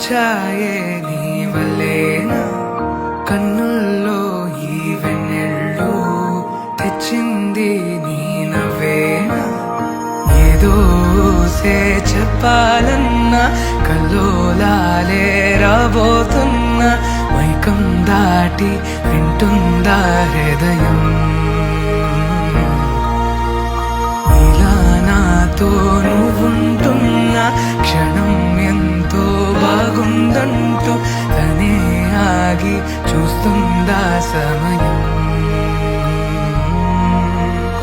వచ్చాయే నీ వల్లేనా కన్నుల్లో ఈ వెన్నెళ్ళు తెచ్చింది నీ నవ్వేనా ఏదో చెప్పాలన్నా కల్లోలాలే రాబోతున్నా మైకం దాటి వింటుందా హృదయం ఇలా నాతో నువ్వుంటున్న క్షణం ఎంతో బాగుందంటూ తనే ఆగి చూస్తుందా సమయం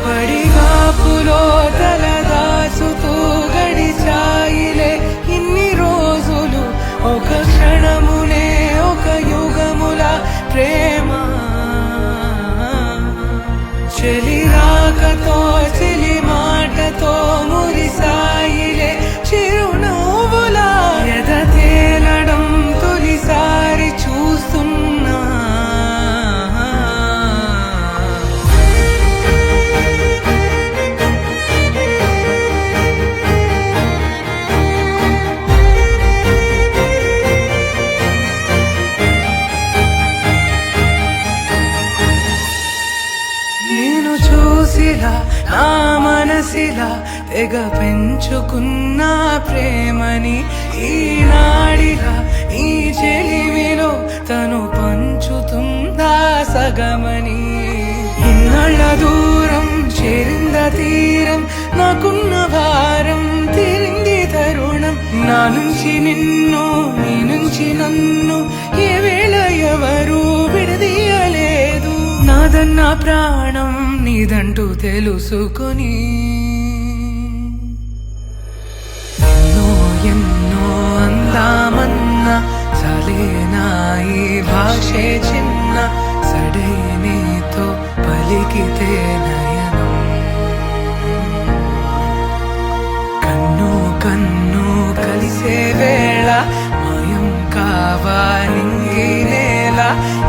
పడిగాపులో తలదాచుతూ గడిచాయిలే ఇన్ని రోజులు ఒక క్షణమునే ఒక యుగముల ప్రేమ చెలి రాకతో చెలి మాటతో మురిసాయిలే చిరునవ్వులా ఎద తేలడం తొలిసారి చూస్తున్నా నేను చూసిలా నా మనసిలా తెగ పెంచుకున్న ప్రేమని ఈనాడిలా ఈ చెలివిలో తను పంచుతుందా సగమని ఇన్నాళ్ళ దూరం చేరింద తీరం నాకున్న భారం తీరింది తరుణం నా నుంచి నిన్ను నీ నుంచి నన్ను ఏ వేళ ఎవరు విడదీయలేదు నాదన్న ప్రాణం నీదంటూ తెలుసుకొని ఎన్నో ఎన్నో అందామన్నా చలేనా ఈ భాషే చిన్న సడై నీతో పలికితే నయనం కన్ను కన్ను కలిసే వేళ మాయం కావాలి నేల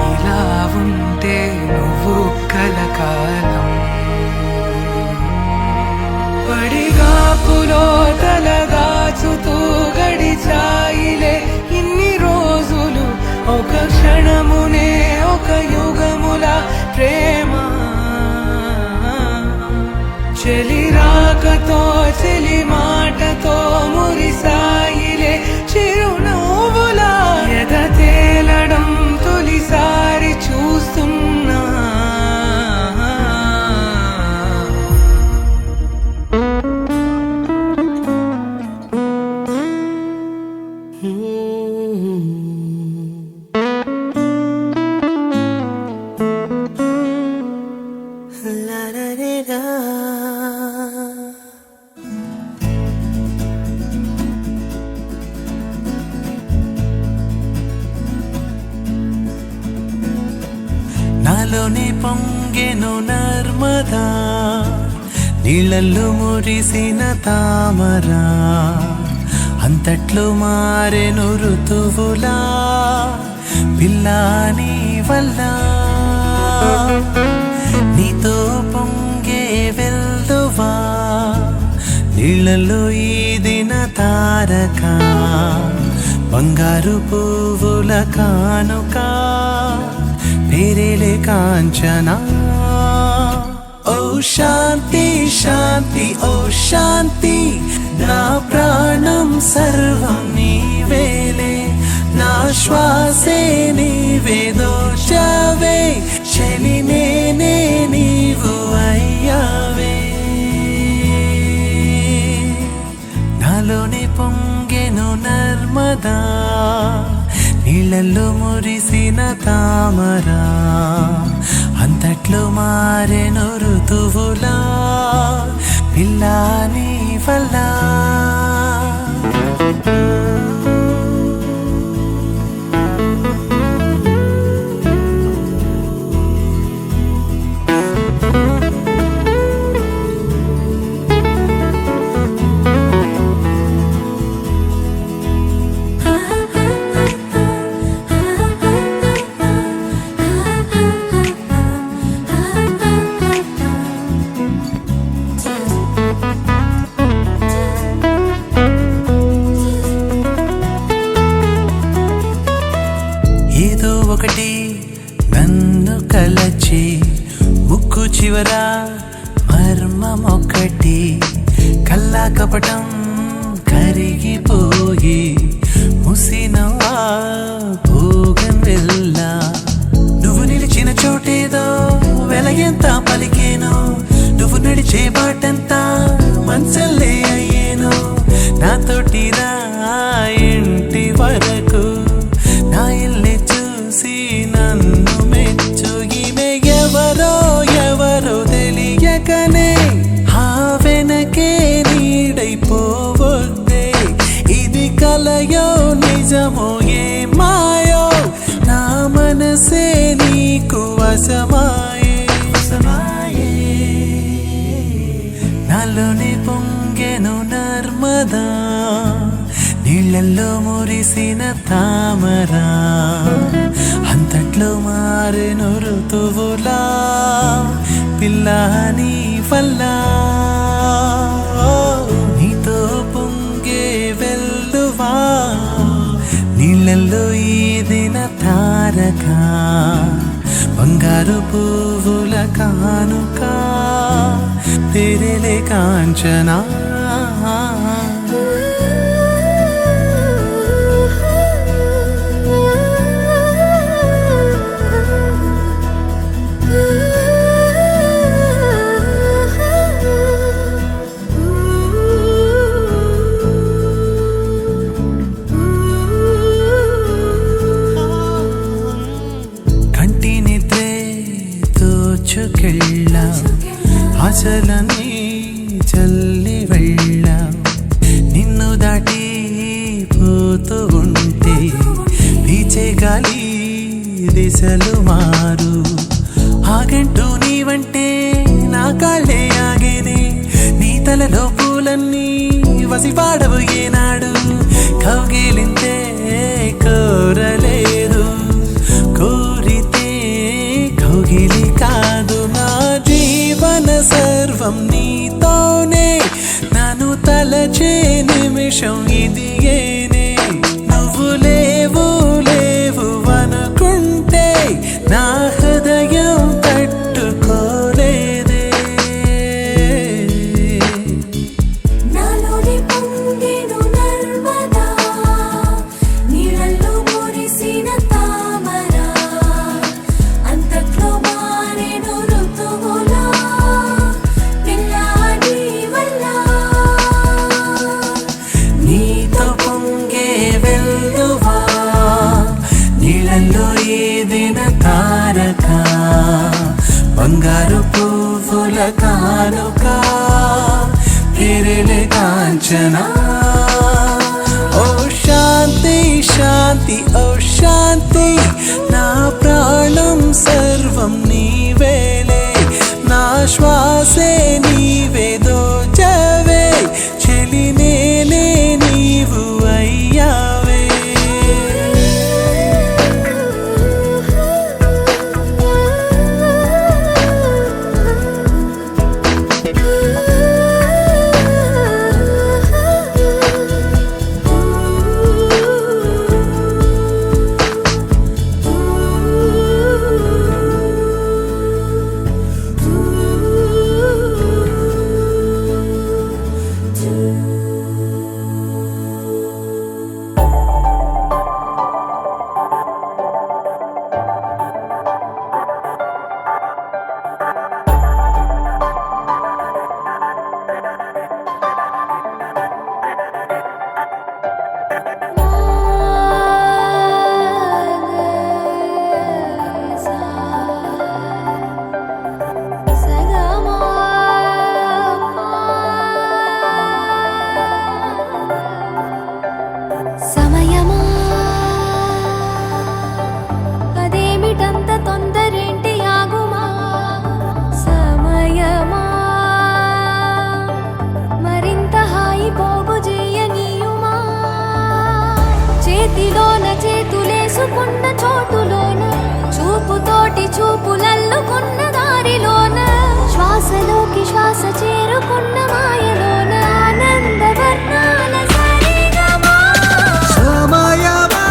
ఇలా ఉంటే నువ్వు కలకాలం పడిగాపులో తలదాచుతూ గడిచాయిలే ఇన్ని రోజులు ఒక క్షణమునే ఒక యుగముల ప్రేమ చెలి రాకతో చెలి మాటతో మురిసాయిలే చిరునవ్వులా ఎద తేలడం తొలిసారి చూస్తున్నా నాలోని పొంగెను నర్మదా నీళ్ళల్లో మురిసిన తామరా అంతట్లో మారెను ఋతువులా పిల్లాని వల్ల నీతో పొంగే వెల్దువా నీళ్ళల్లో ఈదిన తారక బంగారు పువ్వుల కానుక పేరేలే కాంచనా ఓ శాంతి శాంతి ఓ శాంతి నా ప్రాణం సర్వం నీవేలే నా శ్వాసే నీవే దోచావే చలి నేనే నీవు అయ్యావే నాలోని పొంగెను నర్మదా నీళ్ళల్లో మురిసిన తామరా అంతట్లో మారెను ఋతువులా పిల్లాని వల్ల నిన్ను కలచి ముక్కు చివర మర్మమొక్కటి కల్లా కపటం కరిగిపోయి ముసినవా భోగం వెళ్ళా నువ్వు నిలిచిన చోటేదో వెలగెంత పలికేను నువ్వు నడిచే బాటంతా మనసల్లే అయ్యేను నాతోటి రా ఇంటి వరకు నా ఇల్లే చూసి నన్ను మెచ్చు ఈమె ఎవరో ఎవరో తెలియకనే ఆ వెనకే నీడైపోవద్దే ఇది కలయో నిజమో ఏ మాయో నా మనసే నీకు వశమాయే నాలోని పొంగెను నర్మదా నీళ్ళల్లో మురిసిన తామరా అంతట్లో మారెను ఋతువులా పిల్ల నీ వల్ల నీతో పొంగే వెల్లువా నీళ్ళల్లో ఈదిన తారక బంగారు పువ్వుల కానుక తెరలే కాంచనా కెళ్ళ ఆశలని చల్లి వెళ్ళ నిన్ను దాటి పోతూ ఉంటే వీచే గాలి దిశలు మారు ఆగంటూ నీవంటే నా కాళ్ళే ఆగేనే నీ తలలో పూలన్నీ వసిపాడవు ఏనాడు కౌగిలింతే కోరలేదు కోరితే కౌగిలి కాదు నా జీవన సర్వం నీతోనే నన్ను తలచే నిమిషం ఇది ఏనే నువ్వు లేవు లేవు అనుకుంటే నా హృదయం తట్టుకోలేదే నాలోని పొంగెను నర్మదా నీళ్ళల్లో మురిసిన తామరా అంతట్లో మారెను ఋతువులా పిల్ల నీ వల్ల నీతో పొంగే వెల్లువా నీళ్ళల్లో ఏదిన తారక బంగారు పువ్వుల కానుక తెరలే కాంచనా ఓ శాంతి శాంతి ఓ శాంతి నా ప్రాణం సర్వం నీవేలే నా శ్వాసే నీవే దోచవే చెలి నేనే నీవు అయ్యావే సమయమా అదేమిటంత తొందరేంటి ఆగుమా సమయమా మరింత హాయి పోగు చేయనీయుమా చేతిలోన చేతులేసుకున్న చోటులోన చూపుతోటి చూపులల్లుకున్న దారిలోన శ్వాసలోకి శ్వాస చేరుకున్న మాయలోన ఆనందవర్ణాల సరిగమా సమయమా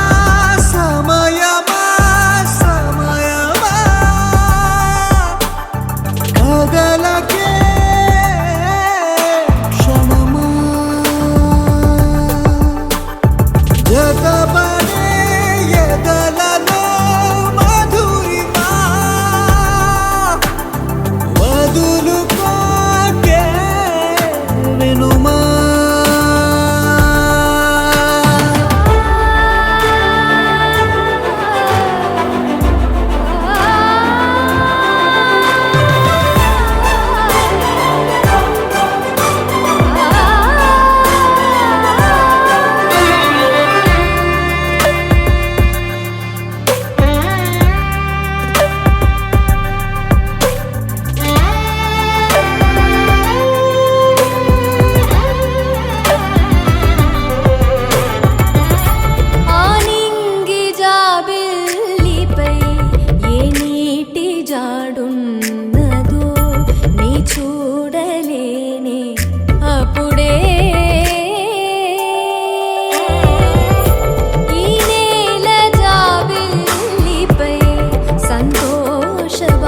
సమయమా సమయమా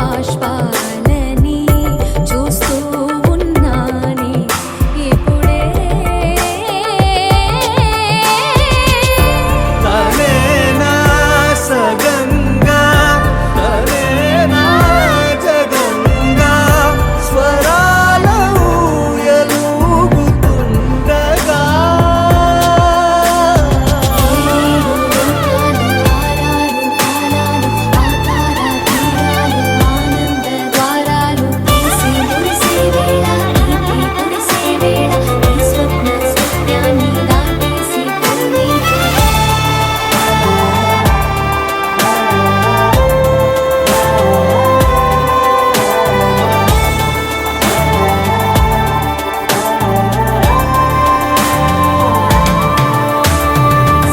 బాష్పాలని చూస్తూ ఉన్నానే ఇప్పుడే తనేనా సగంగా తనేనా జగంగా స్వరాల ఊయలూగుతుండగా ద్వారాలు తీసి మురిసే వేళ నీతి కురిసే వేళ ఈ స్వప్న సత్యాన్ని దాటేసి కన్నీటి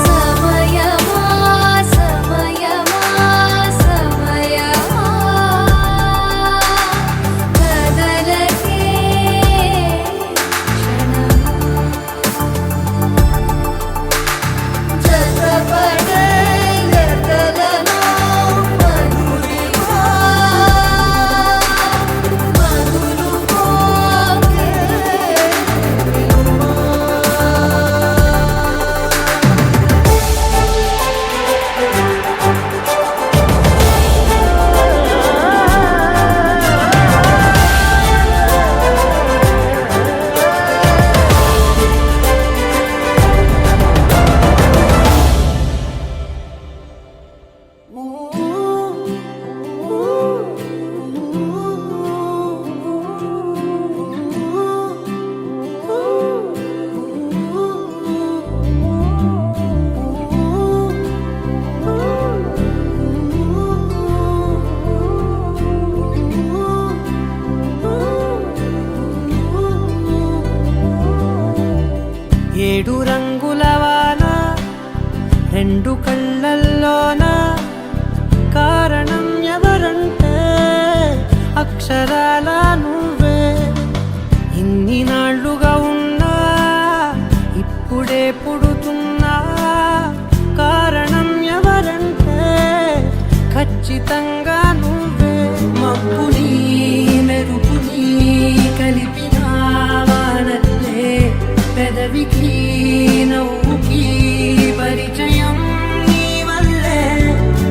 సమయమా సమయమా సమయమా కదలకే క్షణమా జతపడే ఎదలను మధురిమా మధురు పోకే ఏడు రంగుల వాన రెండు కళ్ళల్లోన కారణం ఎవరంటే అక్షరాల నువ్వే ఇన్ని నాళ్ళుగా ఉన్నా ఇప్పుడే పుడుతున్నా కారణం ఎవరంటే ఖచ్చితంగా నువ్వే మబ్బుని మెరుపుని కలిపిన వానల్లే పెదవికి నవ్వుకి పరిచయం నీ వల్లే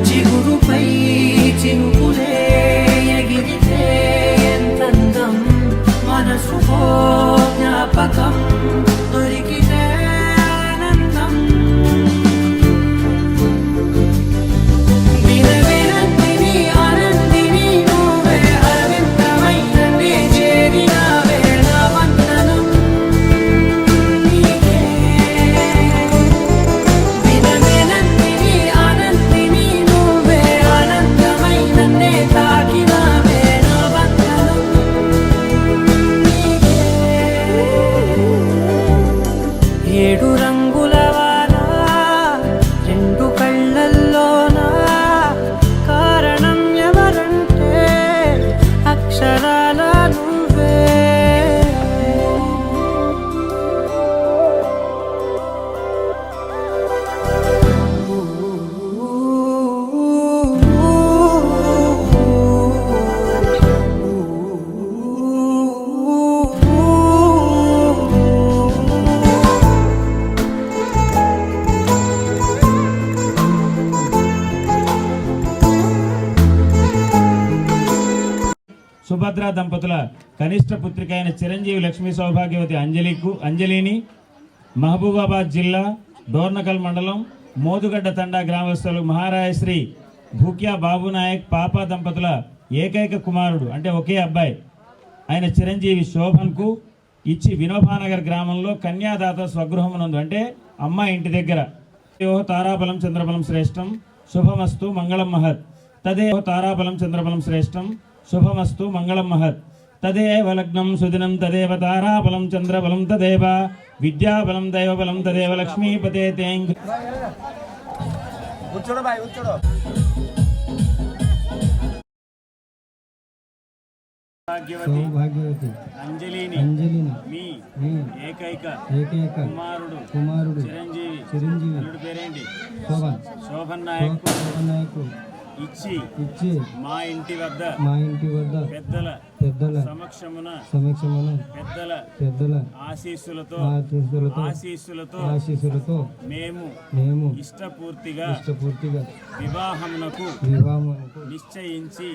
చిగురుపై చినుకులే ఎగిరితే ఎంతందం మనసుకో జ్ఞాపకం దొరికితే ఆనందం వినవినంతిని ఆనందిని నువ్వే అరవిందమైన నే చేరిన వేళ వందనం నీకే వినవినంతిని ఆనందిని నువ్వే ఆనందమైన నే తాకిన వేళ వందనం నీకే ఏడు రంగుల వాన రెండు కళ్ళల్లోన కారణం ఎవరంటే అక్షరాల నువ్వే సుభద్ర దంపతుల కనిష్ట పుత్రిక అయిన చిరంజీవి లక్ష్మీ సౌభాగ్యవతి అంజలిని మహబూబాబాద్ జిల్లా డోర్నకల్ మండలం మోదుగడ్డ తండా గ్రామస్తులు మహారాయశ్రీ భూక్యా బాబునాయక్ పాప దంపతుల ఏకైక కుమారుడు అంటే ఒకే అబ్బాయి ఆయన చిరంజీవి శోభన్కు ఇచ్చి వినోబానగర్ గ్రామంలో కన్యాదాత స్వగృహమునందు అంటే అమ్మ ఇంటి దగ్గర తారాబలం చంద్రబలం శ్రేష్టం శుభమస్తు మంగళం మహత్ తదేవ తారాబలం చంద్రబలం శ్రేష్టం శుభమస్తు మంగళం మహత్ తదేవ లగ్నం సుదినం తదేవ తారాబలం చంద్రబలం తదేవ విద్యాబలం దైవబలం తదేవ లక్ష్మీపతే తేంగ్ సౌభాగ్యవతి అంజలిని మీ ఏకైక కుమారుడు చిరంజీవి చిరంజీవి అల్లుడి పేరేంటి శోభన్ శోభన్ నాయక్ నాయకు ఇచ్చి ఇచ్చి మా ఇంటి వద్ద పెద్దల సమక్షమున పెద్దల ఆశీస్సులతో మేము ఇష్టపూర్తిగా వివాహమునకు నిశ్చయించి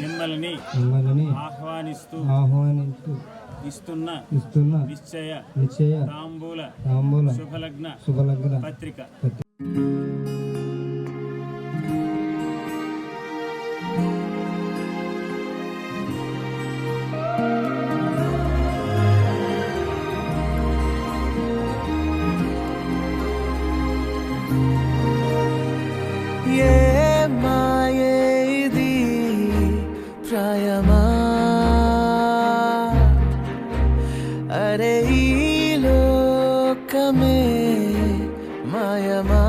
మిమ్మల్ని ఆహ్వానిస్తూ ఇస్తున్న నిశ్చయ తాంబూల శుభలగ్న పత్రిక. ఏ మాయే ఇది ప్రాయమా అరే ఈ లోకమే మాయమా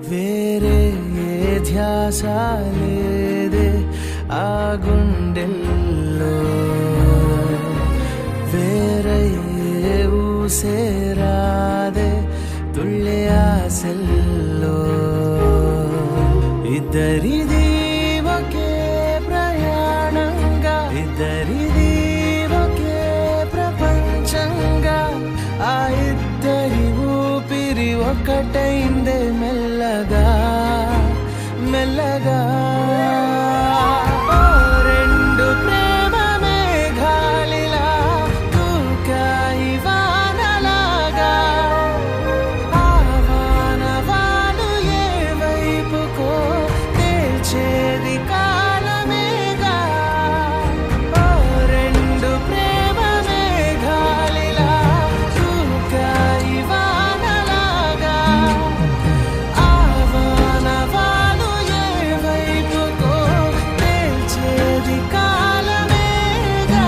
వేరే ఏ ధ్యాస లేదే ఆ గుండెల్లో వేరే ఏ ఊసేరాదే తుళ్ళే ఆశల్లో ఇద్దరిది ఒకే ప్రయాణంగా ఇద్దరిది ఒకే ప్రపంచంగా ఆ ఇద్దరి ఊపిరి ఒకటైందే మెల్లగా మెల్లగా రెండు ప్రేమ మేఘాలిలా దూకాయి వానలాగా ఆవానవాలు ఏ వైపుకో తేల్చేది కాలమేగా రెండు ప్రేమ మేఘాలిలా దూకాయి వానలాగా ఆవానవాలు ఏ వైపుకో తేల్చేది కాలమేగా.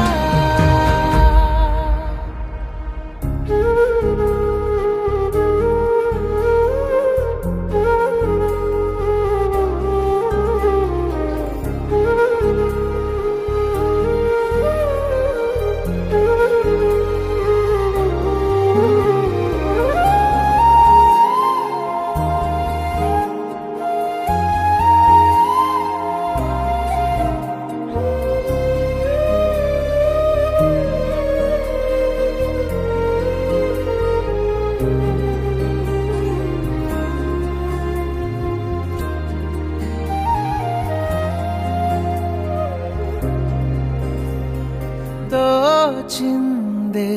తోచిందే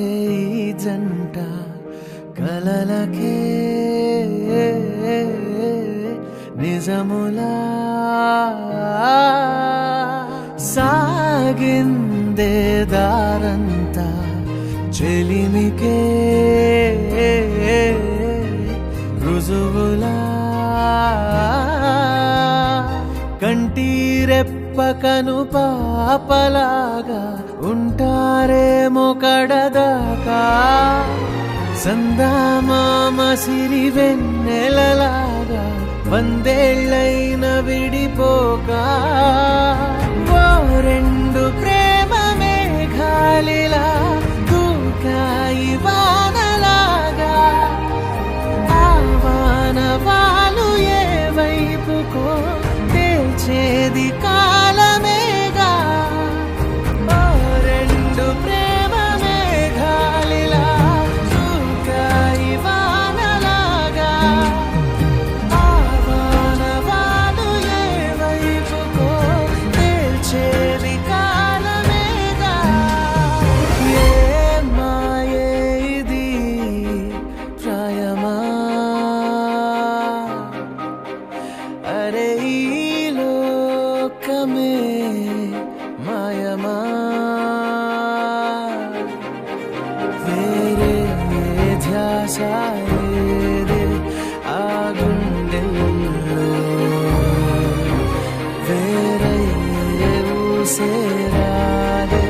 ఈ జంట కలలకే నిజములా సాగిందే దారంతా చెలిమికే రుజువులా కంటిరెప్పకను పాపలాగా ఉంటారేమో కడదాకా సందామామ సిరి వెన్నెలలాగా వందేళ్ళైన విడిపోక ఓ రెండు ప్రేమ మేఘాలిలా దూకాయి వానలాగా ఆవానవాలు ఏ వైపుకో తేల్చేది కాలమేగా ఓ రెండు ప్రేమ మేఘాలిలా దూకాయి వానలాగా ఆవానవాలు ఏ వైపుకో తేల్చేది కాలమేగా. ఏ మాయే ఇది ప్రాయమా అరే ఈ లోకమే మాయమా వేరే ఏ ధ్యాస లేదే ఆ గుండెల్లో వేరే ఏ ఊసేరాదే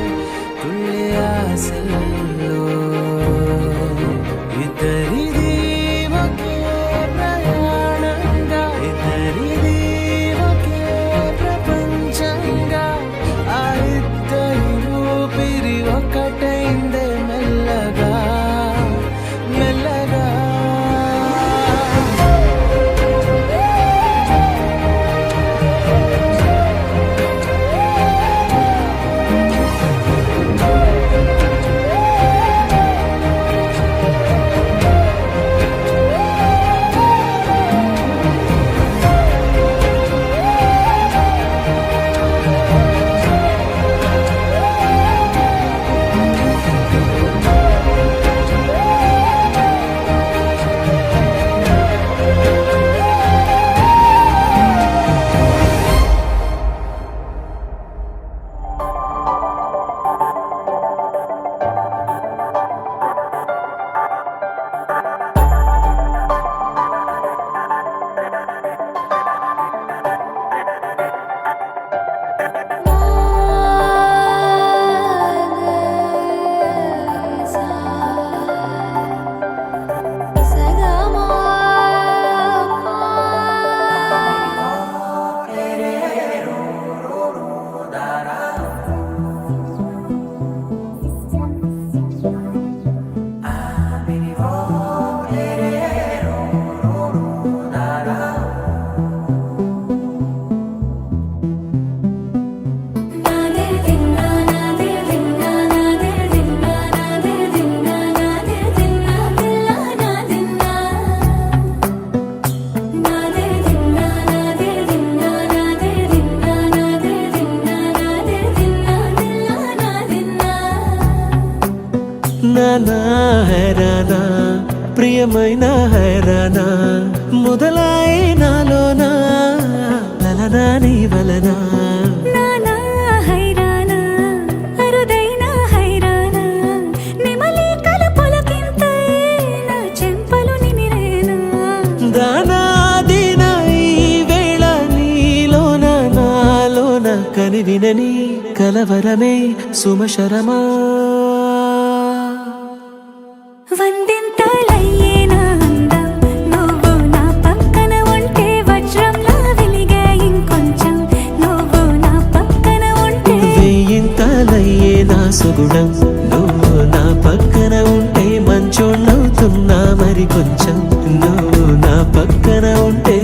తుళ్ళే ఆశల్లో ఇద్దరిది ఒకే ప్రయాణంగా ఇద్దరిది ఒకే ప్రపంచంగా ఆ ఇద్దరి ఊపిరి ఒకటైందే మెల్లగా మెల్లగా హైరానా హైరానా ప్రియమైన హైరానా మొదలై నాలోనా లలనా నీ వలనా నానా హైరానా అరుదైన హైరానా నెమలి కలుపులకింతై నా చెంపలు నిమిరేనా దానాదిన ఈ వేళ నీలోన నాలోన కనివినని కలవరమే సుమశరమా వందింతలయ్యేనా అందం నువ్వు నా పక్కన ఉంటే వజ్రంలా వెలిగే ఇంకొంచెం నువ్వు నా పక్కన ఉంటే వేయింతలయ్యే నా సుగుణం నువ్వు నా పక్కన ఉంటే మంచోళ్ళవుతున్నా మరి కొంచెం నువ్వు నా పక్కన ఉంటే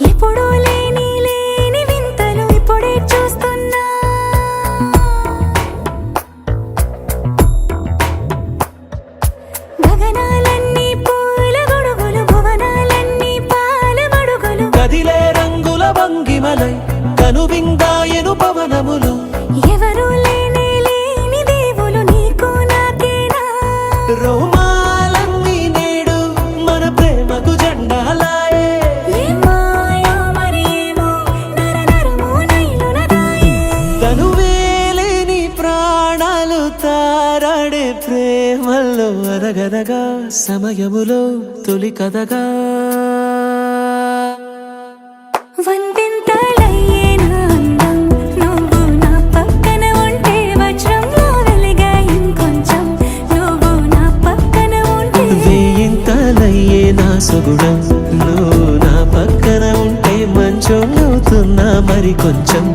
ఎప్పుడూ లేని వింతలు ఇప్పుడే చూస్తున్నా గగనాలన్నీ పూల గొడుగులు భువనాలన్నీ పాల గొడుగులు కదిలే రంగుల భంగిమలై కనువిందాయను పవనములు ఎవరు లేని దేవులు నీకు నాకేనా రోమాలన్నీ నేడు మన ప్రేమకు జెండాలాయే ఏ మాయో మరేమో నరనరమో నైలునదాయే తనువేలేని ప్రాణాలు తారాడే ప్రేమల్లో అరగనగా సమయములో తొలి కథగా వందింతలయ్యేనా అందం నువ్వు నా పక్కన ఉంటే వజ్రంలా వెలిగే ఇంకొంచెం నువ్వు నా పక్కన ఉంటే వేయింతలయ్యే నా సుగుణం నువ్వు నా పక్కన ఉంటే మంచోళ్ళవుతున్నా మరి కొంచెం